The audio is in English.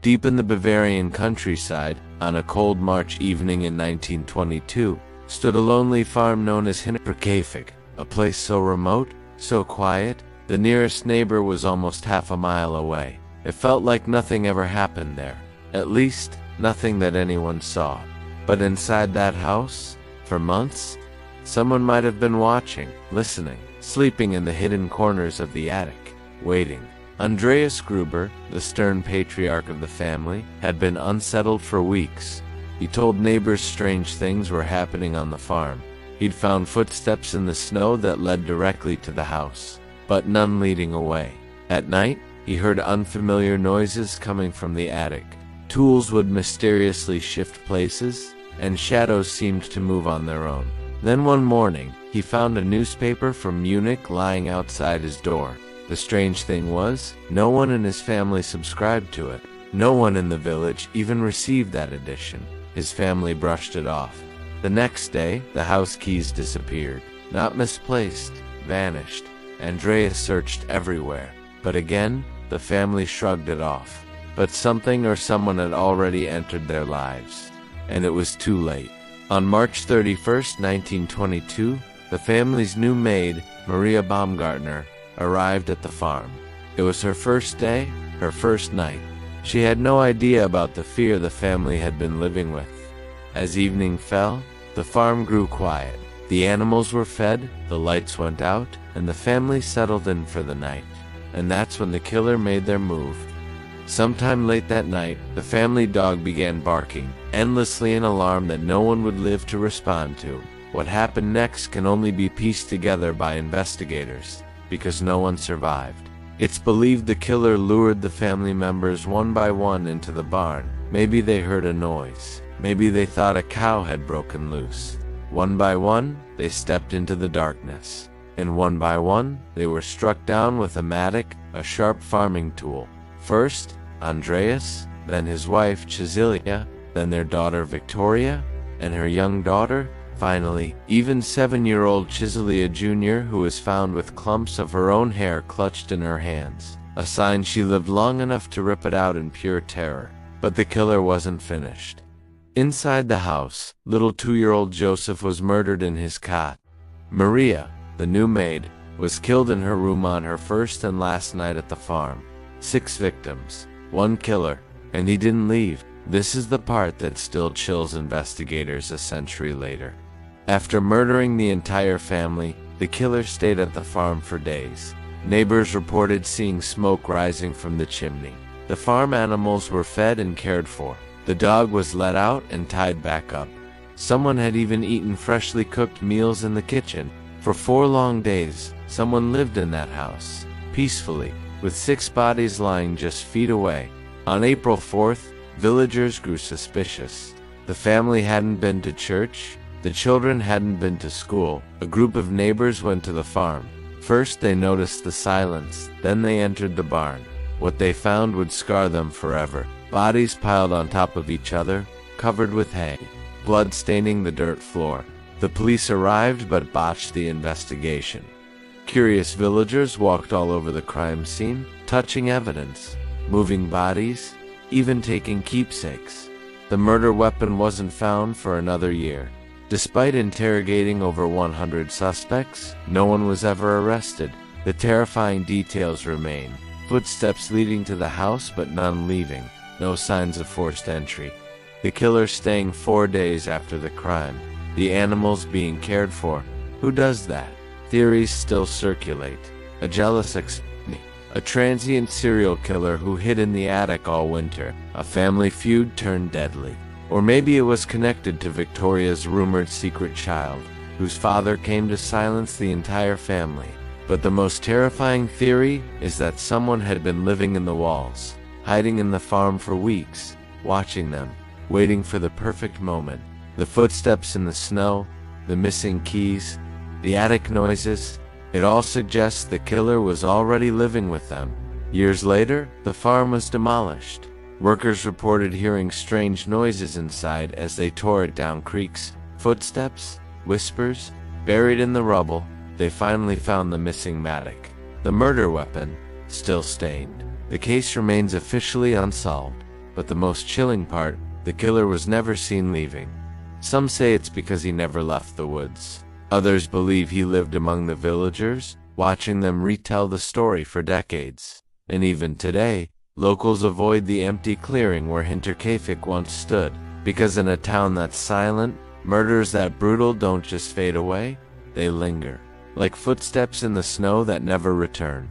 Deep in the Bavarian countryside, on a cold March evening in 1922, stood a lonely farm known as Hinterkaifeck, a place so remote, so quiet, the nearest neighbor was almost half a mile away. It felt like nothing ever happened there, at least, nothing that anyone saw. But inside that house, for months, someone might have been watching, listening, sleeping in the hidden corners of the attic, waiting. Andreas Gruber, the stern patriarch of the family, had been unsettled for weeks. He told neighbors strange things were happening on the farm. He'd found footsteps in the snow that led directly to the house, but none leading away. At night, he heard unfamiliar noises coming from the attic. Tools would mysteriously shift places, and shadows seemed to move on their own. Then one morning, he found a newspaper from Munich lying outside his door. The strange thing was, no one in his family subscribed to it. No one in the village even received that edition. His family brushed it off. The next day, the house keys disappeared. Not misplaced, vanished. Andreas searched everywhere. But again, the family shrugged it off. But something or someone had already entered their lives. And it was too late. On March 31st, 1922, the family's new maid, Maria Baumgartner, arrived at the farm. It was her first day, her first night. She had no idea about the fear the family had been living with. As evening fell, the farm grew quiet. The animals were fed, the lights went out, and the family settled in for the night. And that's when the killer made their move. Sometime late that night, the family dog began barking, endlessly, an alarm that no one would live to respond to. What happened next can only be pieced together by investigators, because no one survived. It's believed the killer lured the family members one by one into the barn. Maybe they heard a noise. Maybe they thought a cow had broken loose. One by one, they stepped into the darkness. And one by one, they were struck down with a mattock, a sharp farming tool. First, Andreas, then his wife Cecilia, then their daughter Victoria, and her young daughter. Finally, even 7-year-old Cecilia Jr., who was found with clumps of her own hair clutched in her hands, a sign she lived long enough to rip it out in pure terror. But the killer wasn't finished. Inside the house, little 2-year-old Joseph was murdered in his cot. Maria, the new maid, was killed in her room on her first and last night at the farm. 6 victims, 1 killer, and he didn't leave. This is the part that still chills investigators a century later. After murdering the entire family, the killer stayed at the farm for days. Neighbors reported seeing smoke rising from the chimney. The farm animals were fed and cared for. The dog was let out and tied back up. Someone had even eaten freshly cooked meals in the kitchen. For 4 long days, someone lived in that house, peacefully, with 6 bodies lying just feet away. On April 4th, villagers grew suspicious. The family hadn't been to church. The children hadn't been to school. A group of neighbors went to the farm. First they noticed the silence, then they entered the barn. What they found would scar them forever. Bodies piled on top of each other, covered with hay, blood staining the dirt floor. The police arrived but botched the investigation. Curious villagers walked all over the crime scene, touching evidence, moving bodies, even taking keepsakes. The murder weapon wasn't found for another year. Despite interrogating over 100 suspects, no one was ever arrested. The terrifying details remain. Footsteps leading to the house but none leaving. No signs of forced entry. The killer staying 4 days after the crime. The animals being cared for. Who does that? Theories still circulate. A jealous a transient serial killer who hid in the attic all winter. A family feud turned deadly. Or maybe it was connected to Victoria's rumored secret child, whose father came to silence the entire family. But the most terrifying theory is that someone had been living in the walls, hiding in the farm for weeks, watching them, waiting for the perfect moment. The footsteps in the snow, the missing keys, the attic noises, it all suggests the killer was already living with them. Years later, the farm was demolished. Workers reported hearing strange noises inside as they tore it down. Creaks, footsteps, whispers. Buried in the rubble, they finally found the missing mattock. The murder weapon, still stained. The case remains officially unsolved. But the most chilling part, the killer was never seen leaving. Some say it's because he never left the woods. Others believe he lived among the villagers, watching them retell the story for decades. And even today, locals avoid the empty clearing where Hinterkaifeck once stood, because in a town that's silent, murders that brutal don't just fade away, they linger, like footsteps in the snow that never return.